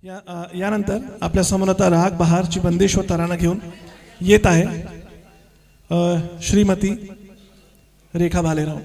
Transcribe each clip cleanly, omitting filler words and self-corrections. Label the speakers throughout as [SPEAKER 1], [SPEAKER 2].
[SPEAKER 1] यानंतर आपल्या समोर आता राग बहारची बंदिश व तराना घेऊन येत आहे श्रीमती रेखा भालेराव.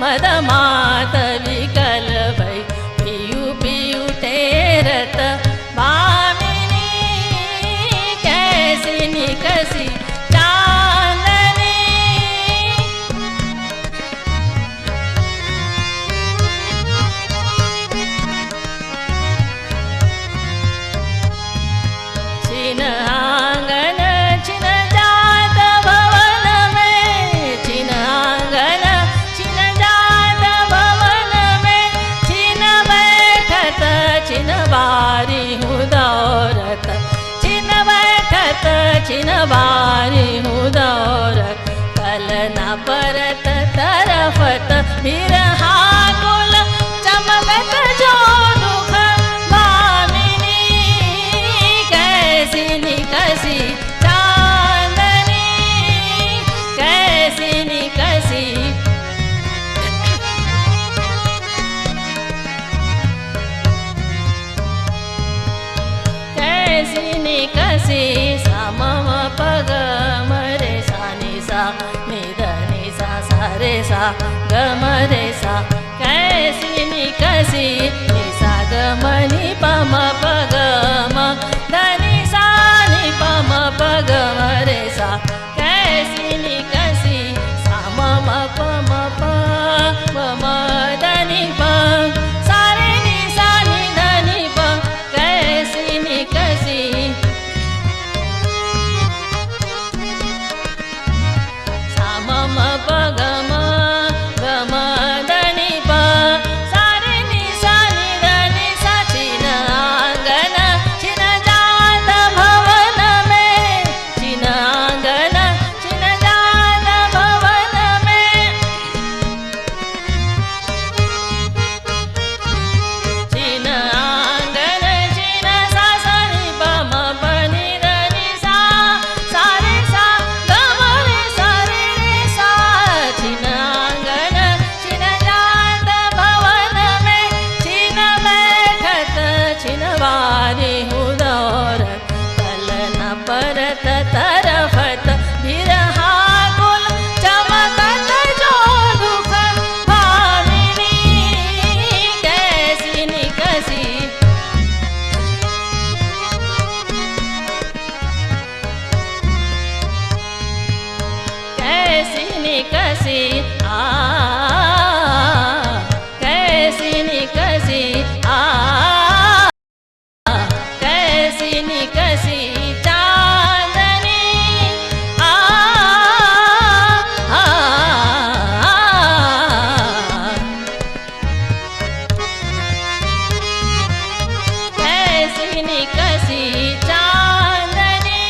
[SPEAKER 2] मदमात विकल भई पियू पियू तेरत भामिनी कैसी निकसी चांदनी छिन आंगन छिन जात भवन में छिन आंगन छिन जात भवन में छिन बैठत छिन बारी हूँ दौरत छिन बैठत छिन बारी हूँ दौरत कल न परत तरफत बिरहा कुल चमकत जो दुख भामिनी कैसी निकसी चांदनी कैसी निकसी कैसी निकसी समम पग मरे सा नि सा निध नि सा सा रे सा ग म रे सा कैसी निकसी नि सा ग म नि प म प ग म ध नि सा नि प म प ग म रे सा कैसी निकसी सा म म प म प प म ध नि प सा रे नि सा नि ध नि प कैसी निकसी सा म म प ग म ध नि प सा रे नि सा नि ध नि सा छिन आंगन छिन जात भवन में छिन आंगन छिन जात भवन में छिन आंगन छिन सा सा नि प म प नि ध नि सा सा रे सा ग म रे सा रे रे सा छिन आंगन छिन जात भवन में छिन बैठत छिन बारी हूँ दौरत कल न परत तरफत बिरहा कुल चमकत जो दुख भामिनी कैसी निकसी कैसी निकसी कैसी निकसी कैसी निकसी चांदनी कैसी निकसी चांदनी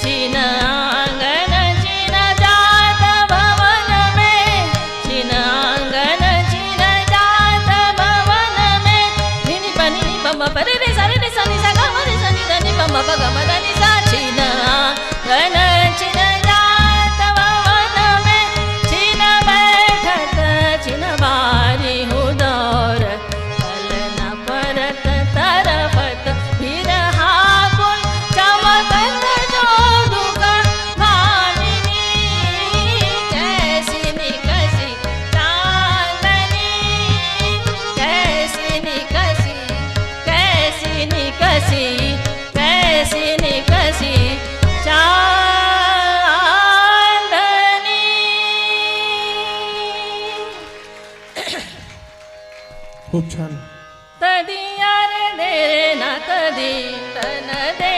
[SPEAKER 2] छिन आंगन छिन जात भवन में छिन आंगन छिन जात भवन में धिनि पनि नि प म प रे रे सा रे रे सा नि सा ग म रे सा नि ध नि प म प ग म ध नि सा छिन आंगन छिन जात भवन में छिन बैठत छिन बारी
[SPEAKER 1] खूप छान.
[SPEAKER 2] तदी यार दे रे ना तदी तन दे